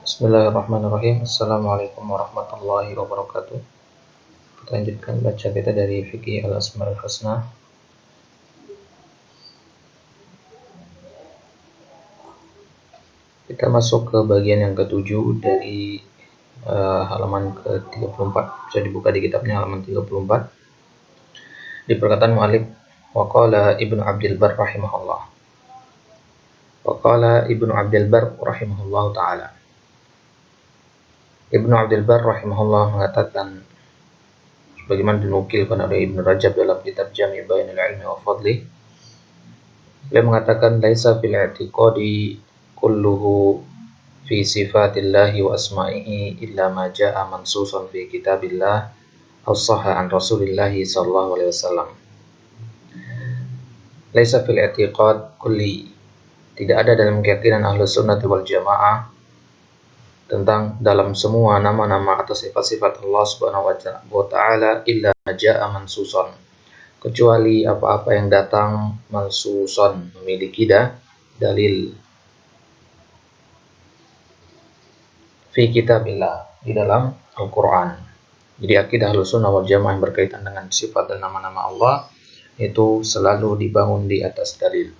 Bismillahirrahmanirrahim. Assalamualaikum warahmatullahi wabarakatuh. Kita lanjutkan baca kita dari Fiqih Al-Asmaul Husna. Kita masuk ke bagian yang ketujuh dari halaman ke-34. Bisa dibuka di kitabnya halaman 34. Di perkataan mu'allif, waqala Ibnu Abdul Barr rahimahullah. Waqala Ibnu Abdul Barr rahimahullah ta'ala. Ibnu Abdul Barr rahimahullah mengatakan, bagaimana dinukilkan oleh Ibnu Rajab dalam kitab Jami' Bayanil Ilmi wa Fadli, beliau mengatakan laisa fil i'tiqadi kulluhu fi sifatillahi wa asma'ihi illa ma jaa'a mansusan fi kitabillah aw sahha an Rasulillahi sallallahu alaihi wasallam. Laisa fil i'tiqad kulli, tidak ada dalam keyakinan Ahlus Sunnah wal Jamaah tentang dalam semua nama-nama atau sifat-sifat Allah Subhanahu wa taala illa jaa'a mansusan, kecuali apa-apa yang datang mansusan, memiliki dalil fi kitabillah, di dalam Al-Qur'an. Jadi akidah Ahlus Sunnah wal Jamaah yang berkaitan dengan sifat dan nama-nama Allah itu selalu dibangun di atas dalil.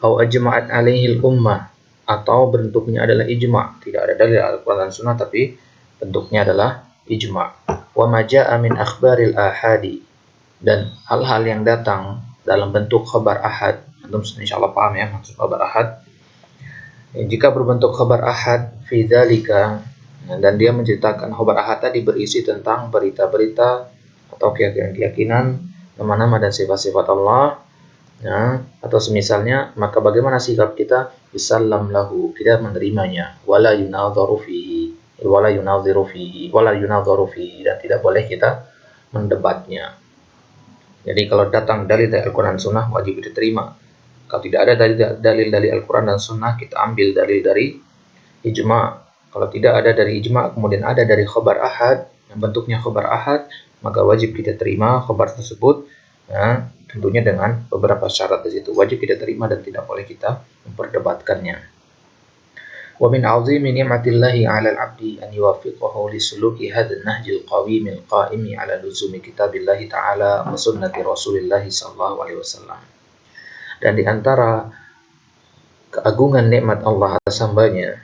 Au ajma'at alaihi al-ummah, atau bentuknya adalah ijma', tidak ada dalil Al-Quran dan Sunnah tapi bentuknya adalah ijma'. Wa ma jaa'a min akhbaril ahadi, dan hal-hal yang datang dalam bentuk khabar ahad. Antum insyaallah paham ya maksud khabar ahad. Jika berbentuk khabar ahad fi dzalika, dan dia menceritakan khabar ahad tadi berisi tentang berita-berita atau keyakinan, nama-nama dan sifat-sifat Allah, ya, atau semisalnya, maka bagaimana sikap kita? Bisallam lahu, kita menerimanya, wala yunadharu fihi, dan tidak boleh kita mendebatnya. Jadi kalau datang dalil dari Al-Quran dan Sunnah wajib diterima. Kalau tidak ada dalil dari Al-Quran dan Sunnah, kita ambil dalil dari ijma'. Kalau tidak ada dari ijma', kemudian ada dari khabar ahad, yang bentuknya khabar ahad, maka wajib kita terima khabar tersebut, ya, tentunya dengan beberapa syarat di situ. Wajib kita terima dan tidak boleh kita memperdebatkannya. Wa min 'azimi ni'matillahi 'alal 'abdi an yuwaffiqahu li suluki hadzal nahjil qawimil qa'imi 'ala luzumi kitabillahi ta'ala wa sunnati Rasulillah sallallahu alaihi wasallam. Dan di antara keagungan nikmat Allah atas hambanya,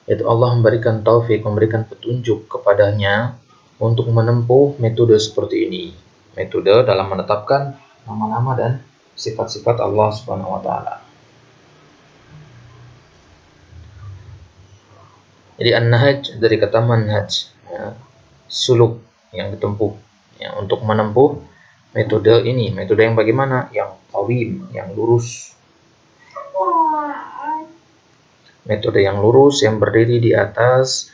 yaitu Allah memberikan taufik, memberikan petunjuk kepadanya untuk menempuh metode seperti ini. Metode dalam menetapkan nama-nama dan sifat-sifat Allah Subhanahu wa taala. Jadi an-nahj dari kata manhaj, ya, suluk yang ditempuh, ya, untuk menempuh metode ini. Metode yang bagaimana? Yang qawim, yang lurus. Metode yang lurus yang berdiri di atas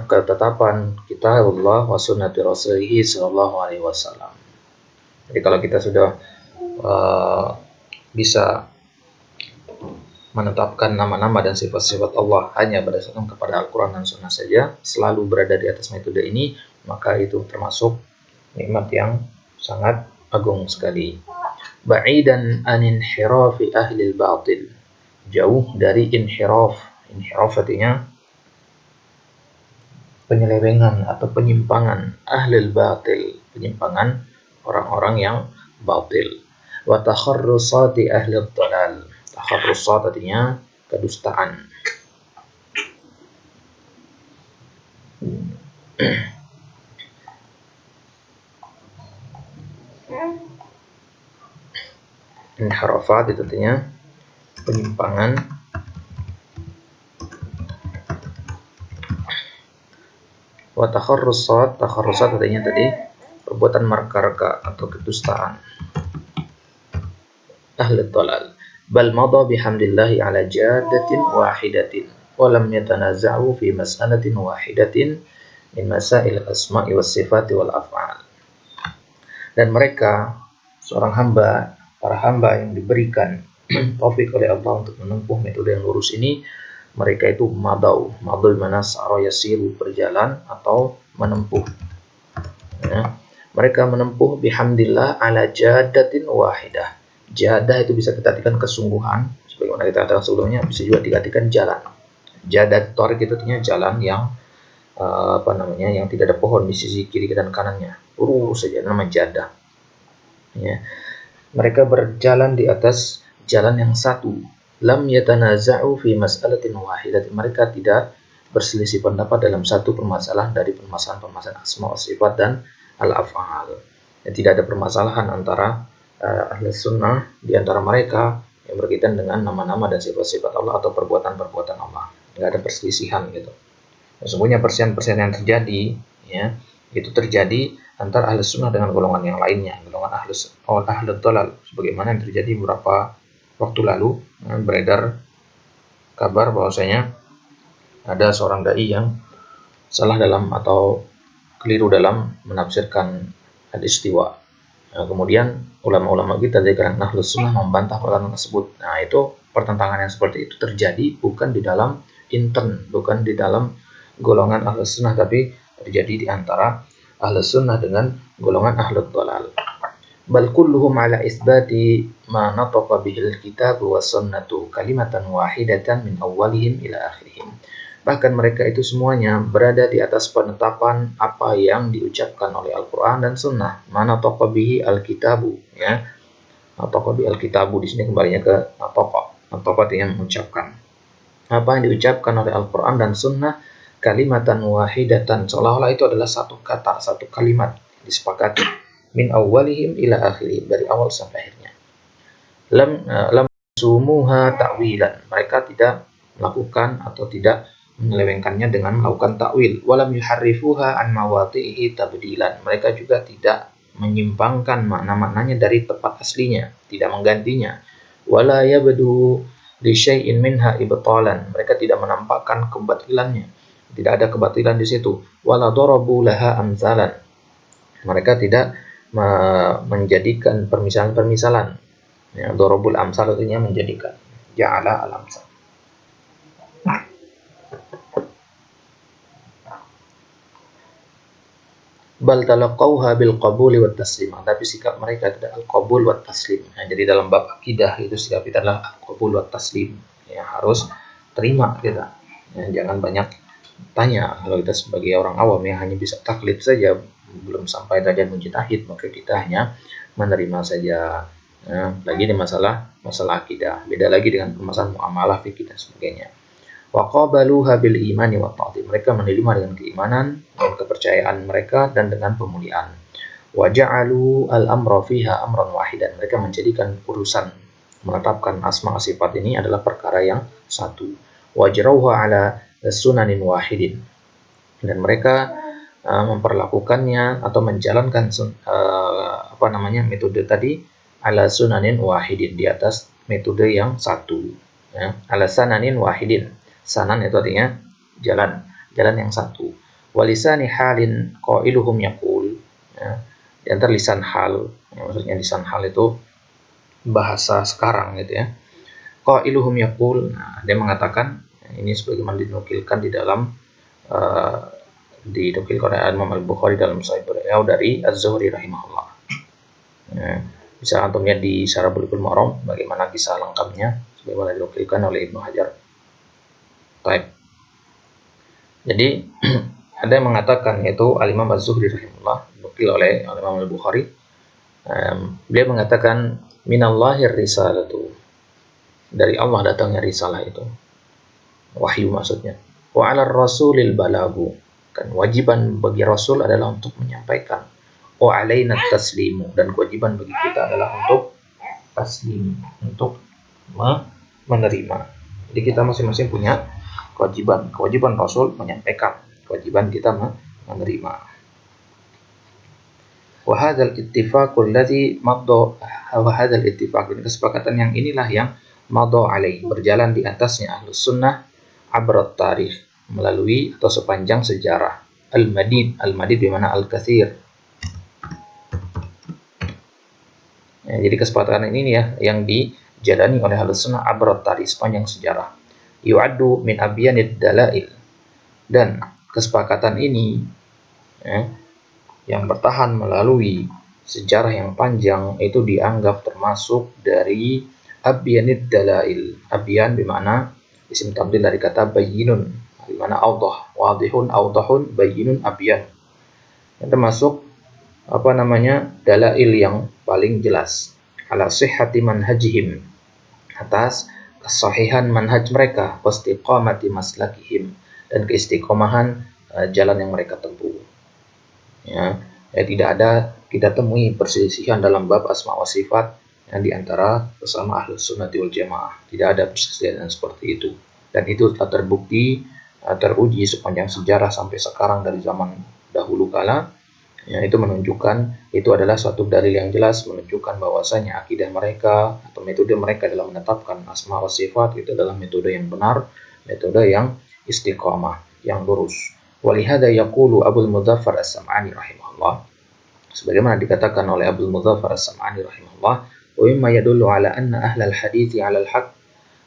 ketetapan kitabullah wa sunnati Rasulih sallallahu alaihi wasallam. Jadi kalau kita sudah bisa menetapkan nama-nama dan sifat-sifat Allah hanya berdasarkan kepada Al-Quran dan Sunnah saja, selalu berada di atas metode ini, maka itu termasuk nikmat yang sangat agung sekali. Ba'idan an inhirafi ahlil batil, jauh dari inhiraf. Inhiraf artinya penyelewengan atau penyimpangan, ahlil batil, penyimpangan orang-orang yang batil. Wa takharrusati ahli dhalal. Takharrusat artinya kedustaan. Inharafat itu artinya penyimpangan. Wa takharrusat artinya tadi perbuatan marka-raka atau kedustaan. Ahli dhalal. Bal madha bihamdillahi ala jadatin wahidatin wa lam yatanaza'u fi mas'alatin wahidatin min masail asma'i was sifati wal af'al. Dan mereka, seorang hamba, para hamba yang diberikan taufik oleh Allah untuk menempuh metode yang lurus ini, mereka itu madau mana sa'ra yasiru, berjalan atau menempuh, ya. Mereka menempuh bihamdillah ala jadatin wahidah. Jadah itu bisa kita artikan kesungguhan, sebagaimana kita katakan sebelumnya, bisa juga diartikan jalan. Jadah thariq itu artinya jalan yang yang tidak ada pohon di sisi kiri dan kanannya, lurus saja, nama jadah. Ya. Mereka berjalan di atas jalan yang satu. Lam yatanaza'u fi mas'alatin wahidatin. Mereka tidak berselisih pendapat dalam satu permasalahan dari permasalahan-permasalahan asma wa sifat dan al-af'al. Ya, tidak ada permasalahan antara ahli sunnah di antara mereka yang berkaitan dengan nama-nama dan sifat-sifat Allah atau perbuatan-perbuatan Allah. Nggak ada perselisihan gitu. Sesungguhnya perselisihan yang terjadi, ya, itu terjadi antara ahli sunnah dengan golongan yang lainnya, golongan ahli dhalal, sebagaimana yang terjadi beberapa waktu lalu, beredar kabar bahwasanya ada seorang dai yang salah dalam atau keliru dalam menafsirkan al-istiwa. Nah, kemudian ulama-ulama kita dari kalangan ahli sunnah membantah perkataan tersebut. Nah, itu pertentangan yang seperti itu terjadi bukan di dalam intern, bukan di dalam golongan ahli sunnah, tapi terjadi di antara ahli sunnah dengan golongan ahli dhalal. Bal kulluhum ala isbati ma nataqa bihil kitab wa sunnatu kalimatan wahidatan min awwalihim ila akhirihim. Bahkan mereka itu semuanya berada di atas penetapan apa yang diucapkan oleh Al-Quran dan Sunnah. Mana nataqa bihi al-kitabu, ya. Nataqa bihi al-kitabu di sini kembalinya ke nataqa. Nataqa artinya mengucapkan. Apa yang diucapkan oleh Al-Quran dan Sunnah kalimatan wahidatan, seolah-olah itu adalah satu kata, satu kalimat disepakati, min awwalihim ila akhirihim, dari awal sampai akhirnya. Lam sumuha ta'wilan, mereka tidak melakukan atau tidak menyelewengkannya dengan melakukan takwil. Walam yuharrifuha an mawatihi tabdilan, mereka juga tidak menyimpangkan makna-maknanya dari tempat aslinya, tidak menggantinya. Wala yabdu li syai'in minha ibtalan, mereka tidak menampakkan kebatilannya, tidak ada kebatilan di situ. Wala darabu laha amsalan, mereka tidak menjadikan permisalan-permisalan. Ya, darabul amsal artinya menjadikan. Ja'ala al-amsal. Bal talaqauha bil qabuli wat taslim, tapi sikap mereka tidak al-qabul wat taslim. Nah, jadi dalam bab akidah itu sikap kita adalah al-qabul wat taslim. Ya, harus terima kita. Ya, jangan banyak tanya. Kalau kita sebagai orang awam yang hanya bisa taklid saja, belum sampai derajat mujtahid, maka kita hanya menerima saja. Ya, lagi di masalah akidah. Beda lagi dengan permasalahan muamalah, fikih dan sebagainya. Wa qabaluha bil imani wa ta'zim, mereka menerima dengan keimanan dan kepercayaan mereka dan dengan pemuliaan. Wa ja'alu al-amra fiha amran wahidan, mereka menjadikan urusan menetapkan asma sifat ini adalah perkara yang satu. Wa jarauha ala sunanin wahidin, dan mereka memperlakukannya atau menjalankan metode tadi ala sunanin wahidin, di atas metode yang satu, ya. Ala sananin wahidin, sanan itu artinya jalan yang satu. Walisani halin qailuhum yaqul, ya. Di antara lisan hal, ya, maksudnya lisan hal itu bahasa sekarang gitu ya. Qailuhum yaqul, nah, dia mengatakan, ini sebagaimana dinukilkan di dalam dinukilkan oleh Imam Al-Bukhari dalam Sahih beliau dari Az-Zuhri rahimahullah. Ya, bisa antum lihat di Syarah Bulughul Maram bagaimana kisah lengkapnya sebagaimana dinukilkan oleh Ibnu Hajar. Baik. Jadi ada yang mengatakan, yaitu Al-Imam Az-Zuhri rahimahullah, dinukil oleh Imam Al-Bukhari. Beliau mengatakan minallahir risalatu, dari Allah datangnya risalah itu, wahyu maksudnya. Wa 'alar rasulil balagu, kan wajiban bagi rasul adalah untuk menyampaikan. Wa 'alaina taslimu, dan kewajiban bagi kita adalah untuk taslim, untuk menerima. Jadi kita masing-masing punya kewajiban rasul menyampaikan, kewajiban kita menerima. Wa hadzal ittifaqul ladzi madda, wa hadzal ittifaq, kesepakatan yang inilah yang madha alaih, berjalan di atasnya ahlus sunnah abrat tarikh, melalui atau sepanjang sejarah. Al-madid bimana al-kathir. Ya, jadi kesepakatan ini ya yang dijalani oleh ahlus sunnah abrat tarikh, sepanjang sejarah. Yu'addu min abyanid dalail, dan kesepakatan ini, ya, yang bertahan melalui sejarah yang panjang, itu dianggap termasuk dari abyanid dalail. Abyan bermakna isim tabdil dari kata bayyinun, di mana awdah, wadihun, awdahun, bayyinun, abyan. Yang termasuk dalail yang paling jelas ala sihhati manhajihim, atas kesahihan manhaj mereka, wastiqamati maslakihim, dan keistiqomahan jalan yang mereka tempuh. Tidak ada kita temui perselisihan dalam bab asma wa sifat yang diantara sesama ahlus sunnati wal jamaah. Tidak ada perselisihan seperti itu, dan itu telah terbukti, teruji sepanjang sejarah sampai sekarang dari zaman dahulu kala. Itu menunjukkan, itu adalah suatu dalil yang jelas menunjukkan bahwasanya akidah mereka atau metode mereka dalam menetapkan asma wa sifat itu adalah metode yang benar, metode yang istiqamah, yang lurus. Walihada yaqulu Abul Mudzaffar As-Sam'ani rahimahullah, sebagaimana dikatakan oleh Abul Mudzaffar As-Sam'ani rahimahullah, wa mimma yadullu ala anna ahlal hadithi ala al-haq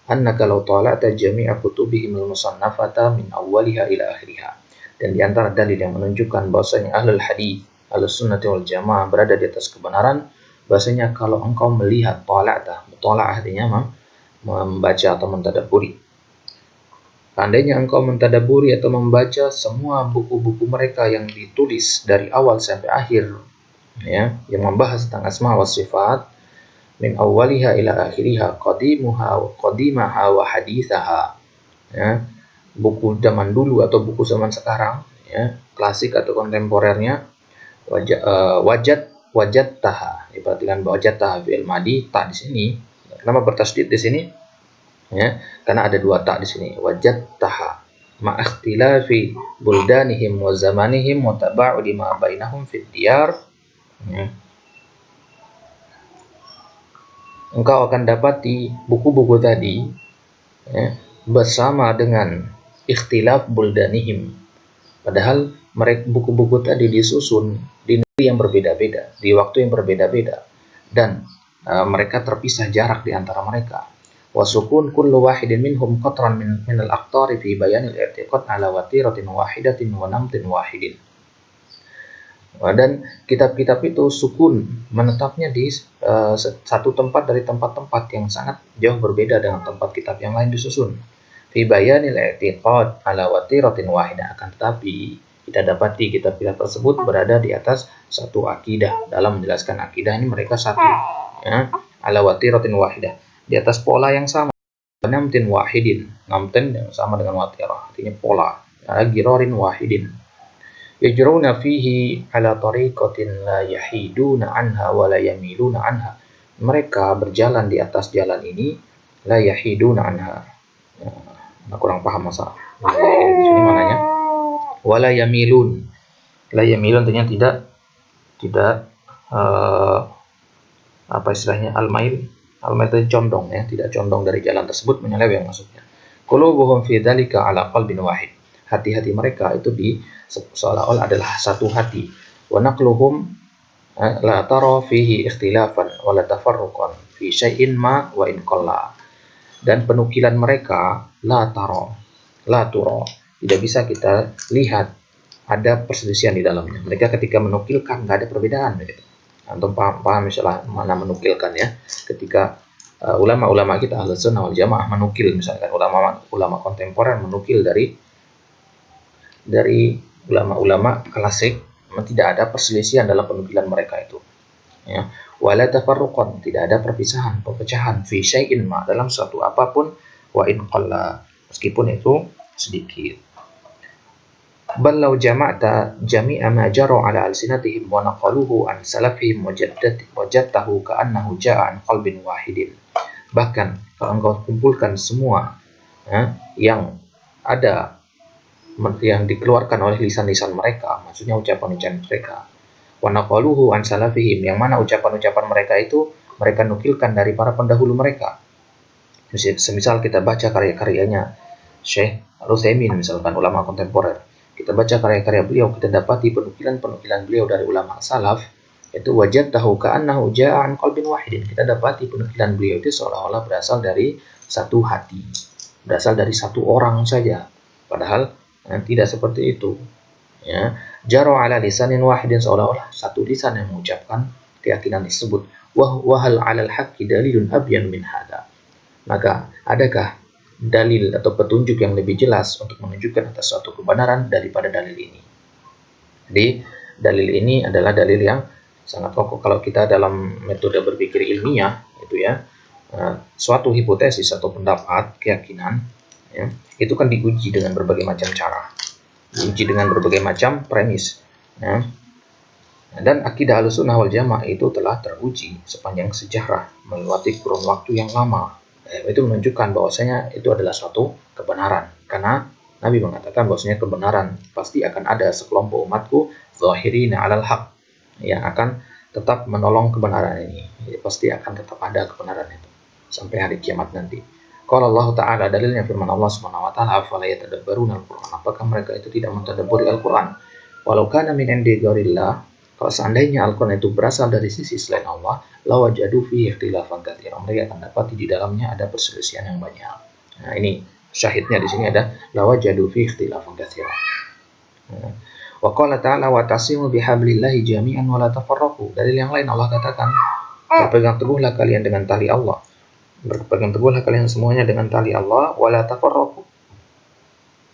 annaka law tala'ta jami'a kutubihim al-musannafata min awwaliha ila akhiriha. Dan di antara dalil yang menunjukkan bahwasanya ahlul hadis, ahlus sunnati wal jamaah berada di atas kebenaran, bahwasanya kalau engkau melihat tala'ta, mutalaah artinya membaca atau mentadabburi. Seandainya engkau mentadabburi atau membaca semua buku-buku mereka yang ditulis dari awal sampai akhir, yang membahas tentang asma wa sifat, min awwaliha ila akhiriha, qadimaha wa hadithaha, buku zaman dulu atau buku zaman sekarang, klasik atau kontemporernya, wajadtaha, diperhatikan bahwa wajadtaha fi'il madi, ta di sini. Kenapa bertasydid di sini? Karena ada dua ta di sini. Wajadtaha ma ikhtilafi buldanihim wa zamanihim wa taba'udi ma bainahum fid diyar. Engkau akan dapati buku-buku tadi bersama dengan ikhtilaf buldanihim, padahal mereka buku-buku tadi disusun di negeri yang berbeda-beda, di waktu yang berbeda-beda, dan mereka terpisah jarak di antara mereka. Wasukun kullu wahidin minhum qatran min al-aqtari fi bayanil i'tiqad ala watiratin wahidatin wa namtin wahidin. Dan kitab-kitab itu sukun, menetapnya di satu tempat dari tempat-tempat yang sangat jauh berbeda dengan tempat kitab yang lain disusun. Fi bayanil i'tiqad ala watiratin wahidah, akan tetapi kita dapati kitab-kitab tersebut berada di atas satu akidah. Dalam menjelaskan akidah ini mereka satu, ala watiratin wahidah, di atas pola yang sama. Namtin wahidin, namtin yang sama dengan watirah, artinya pola. Girorin wahidin, yajruna fihi ala tariqatin la yahiduna anha wa la yamiluna anha. Mereka berjalan di atas jalan ini, la yahiduna anha. Kurang paham masalah di sini mananya. Wala yamilun. La yamilun artinya tidak apa istilahnya, al-mail itu condong, tidak condong dari jalan tersebut, menyeleweng maksudnya. Qulubuhum fi dzalika ala qalbin wahid. Hati-hati mereka itu seolah-olah adalah satu hati. Wa naqluhum la tara fihi ikhtilafan wa la tafarruqan fi syai'in ma wa in qalla. Dan penukilan mereka la turo, tidak bisa kita lihat ada perselisihan di dalamnya. Mereka ketika menukilkan nggak ada perbedaan. Antum paham misalnya mana menukilkan, ketika ulama-ulama kita ahlus sunnah wal jamaah menukil, misalkan ulama kontemporer menukil dari ulama-ulama klasik, tidak ada perselisihan dalam penukilan mereka itu. Wala tafarruqan, tidak ada perpecahan fi syai'in ma, dalam suatu apapun, wa in qalla, meskipun itu sedikit. Bal law jama'ta jami'a ma jaru ala alsinatihim wa naqaluhu an salafihim wajadtahu ka'annahu ja'a an qalbin wahidin. Bahkan kalau engkau kumpulkan semua yang ada, yang dikeluarkan oleh lisan-lisan mereka, maksudnya ucapan-ucapan mereka, wa naqaluhu an salafihim, yang mana ucapan-ucapan mereka itu mereka nukilkan dari para pendahulu mereka. Semisal kita baca karya-karyanya Syekh Al-Utsaimin, misalkan ulama kontemporer, kita baca karya-karya beliau, kita dapati penukilan-penukilan beliau dari ulama salaf, itu wajadtahu ka'annahu ja'a an qalbin wahidin. Kita dapati penukilan beliau itu seolah-olah berasal dari satu hati, berasal dari satu orang saja, padahal tidak seperti itu. Jaru ala lisanin wahidin, seolah-olah satu lisan yang mengucapkan keyakinan tersebut. Wa hal 'alal haqqi dalilun abyan min hada. Maka adakah dalil atau petunjuk yang lebih jelas untuk menunjukkan atas suatu kebenaran daripada dalil ini. Jadi dalil ini adalah dalil yang sangat kokoh. Kalau kita dalam metode berpikir ilmiah itu ya, suatu hipotesis atau pendapat, keyakinan ya, itu kan diuji dengan berbagai macam cara, diuji dengan berbagai macam premis ya. Dan akidah Ahlussunnah wal Jamaah itu telah teruji sepanjang sejarah melewati kurun waktu yang lama. Itu menunjukkan bahwasanya itu adalah suatu kebenaran, karena Nabi mengatakan bahwasanya kebenaran pasti akan ada sekelompok umatku zahirina 'alal haq yang akan tetap menolong kebenaran ini. Jadi pasti akan tetap ada kebenaran itu sampai hari kiamat nanti. Qala Allah Ta'ala, dalilnya firman Allah Subhanahu wa taala, afala yatadabbaruna al-Qur'an, apakah mereka itu tidak mentadabburi Al-Qur'an? Walau kana min indi ghairillah, kalau seandainya Al-Quran itu berasal dari sisi selain Allah, lawajadu fihi ikhtilafan katsiran, mereka akan dapat di dalamnya ada perselisihan yang banyak. Nah, ini syahidnya di sini ada lawajadu fihi ikhtilafan katsiran. Wa qala ta'ala wa tasimu bihablillahi jami'an wa la tafarraqu. Dari yang lain Allah katakan, berpegang teguhlah kalian dengan tali Allah. Berpegang teguhlah kalian semuanya dengan tali Allah, wa la tafarraqu.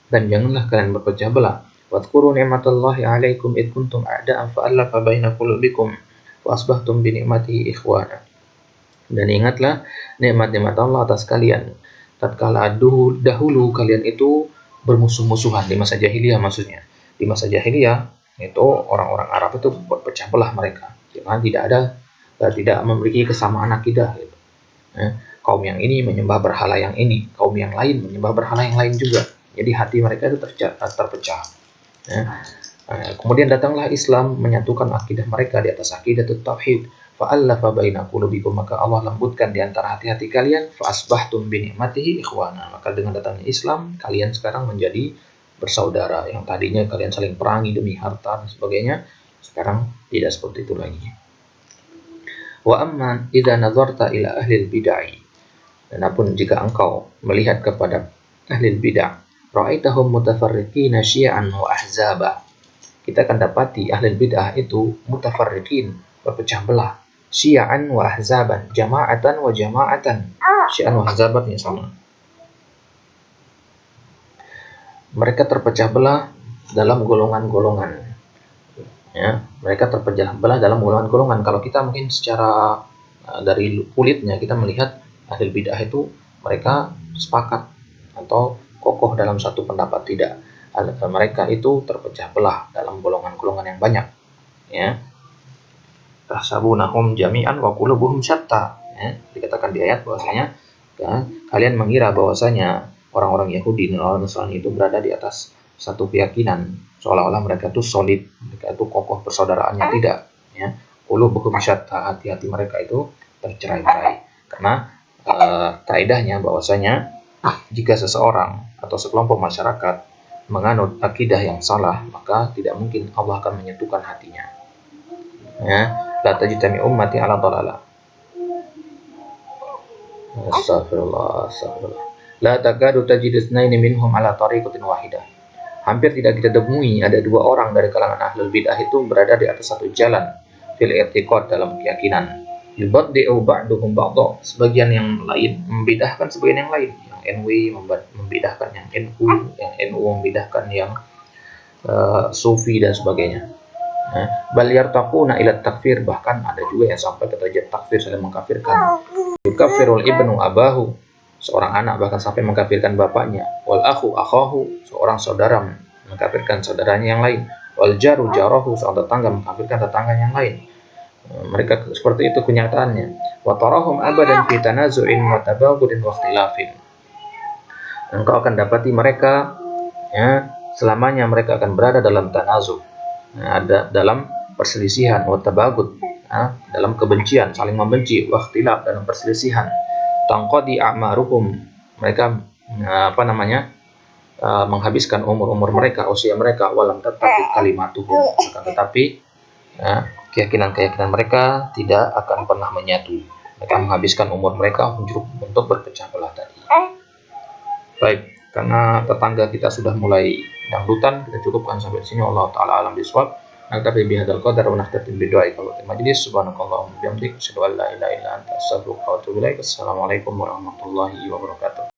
Dan janganlah kalian berpecah belah. Wadhkuru ni'matallahi 'alaikum id kuntum a'da'an fa'alafa baina qulubikum wa asbahtum bi ni'matihi ikhwana. Dan ingatlah nikmat-nikmat Allah atas kalian tatkala dahulu kalian itu bermusuh-musuhan, di masa jahiliyah maksudnya. Di masa jahiliyah itu orang-orang Arab itu berpecah belah mereka, karena tidak memiliki kesamaan akidah gitu. Kaum yang ini menyembah berhala yang ini, kaum yang lain menyembah berhala yang lain juga. Jadi hati mereka itu terpecah. Kemudian datanglah Islam menyatukan akidah mereka di atas akidah tauhid. Fa'allafa baina qulubikum, maka Allah lembutkan di antara hati-hati kalian. Fa'asbahtum bi ni'matihi ikhwana, maka dengan datangnya Islam kalian sekarang menjadi bersaudara. Yang tadinya kalian saling perangi demi harta dan sebagainya, sekarang tidak seperti itu lagi. Wa amma idza nazarta ila ahli bid'ah, dan apun jika engkau melihat kepada ahli bid'ah, ra'aitahum mutafarriqina syi'an wa ahzaba, kita akan dapati ahli bid'ah itu mutafarriqin, berpecah belah, syi'an wa ahzaban, jama'atan wa jama'atan. Syi'an wa ahzaban sama. Mereka terpecah belah dalam golongan-golongan. Ya, mereka terpecah belah dalam golongan-golongan. Kalau kita mungkin secara dari kulitnya kita melihat ahli bid'ah itu mereka sepakat atau kokoh dalam satu pendapat, tidak. Mereka itu terpecah belah dalam golongan-golongan yang banyak. Ya. Tahsabunahum jami'an wa qulubuhum syatta. Ya, dikatakan di ayat bahwasanya kalian mengira bahwasanya orang-orang Yahudi dan orang Nasrani itu berada di atas satu keyakinan, seolah-olah mereka itu solid, mereka itu kokoh persaudaraannya. Tidak. Ya. Qulubuhum syatta, hati-hati mereka itu tercerai-berai. Karena kaidahnya bahwasanya jika seseorang atau sekelompok masyarakat menganut akidah yang salah, maka tidak mungkin Allah akan menyatukan hatinya. Ya, la tajtami ummati ala dhalalah. Astagfirullah. La takadu tajidu itsnaini minhum ala tariqatin wahidah. Hampir tidak kita temui ada dua orang dari kalangan ahlul bid'ah itu berada di atas satu jalan fil i'tiqad, dalam keyakinan. Yubaddi'u ba'duhum ba'dha, sebagian yang lain membidahkan sebagian yang lain. NW membidahkan yang NU, yang NU membidahkan yang Sufi dan sebagainya. Bal yartaquna ila takfir, bahkan ada juga yang sampai ke derajat takfir, saling mengkafirkan. Yukaffirul ibnu abahu, seorang anak bahkan sampai mengkafirkan bapaknya. Wal akhu akhahu, seorang saudara mengkafirkan saudaranya yang lain. Wal jaru jarahu, seorang tetangga mengkafirkan tetangga yang lain. Mereka seperti itu kenyataannya. Wa tarahum abadan fi tanazu'in wa tabaghudin wa ikhtilafin. Engkau akan dapati mereka ya, selamanya mereka akan berada dalam tanazu, ada dalam perselisihan, wa tabaghud, ya, dalam kebencian, saling membenci, wa ikhtilaf, dalam perselisihan. Tanqadi a'maruhum, mereka menghabiskan umur-umur mereka, usia mereka, walam tatabi kalimatuhum, tetapi ya, keyakinan-keyakinan mereka tidak akan pernah menyatu. Mereka menghabiskan umur mereka untuk berpecah belah tadi. Baik, karena tetangga kita sudah mulai dangdutan, kita cukupkan sampai sini. Allah Ta'ala alam biswab. Naktabi bihadzal qadar wa nakhtatim bidu'ai qawatil majlis. Subhanakallahumma bihamdik, asyhadu an la ilaha illa anta, astaghfiruka wa atubu ilaik. Assalamualaikum warahmatullahi wabarakatuh.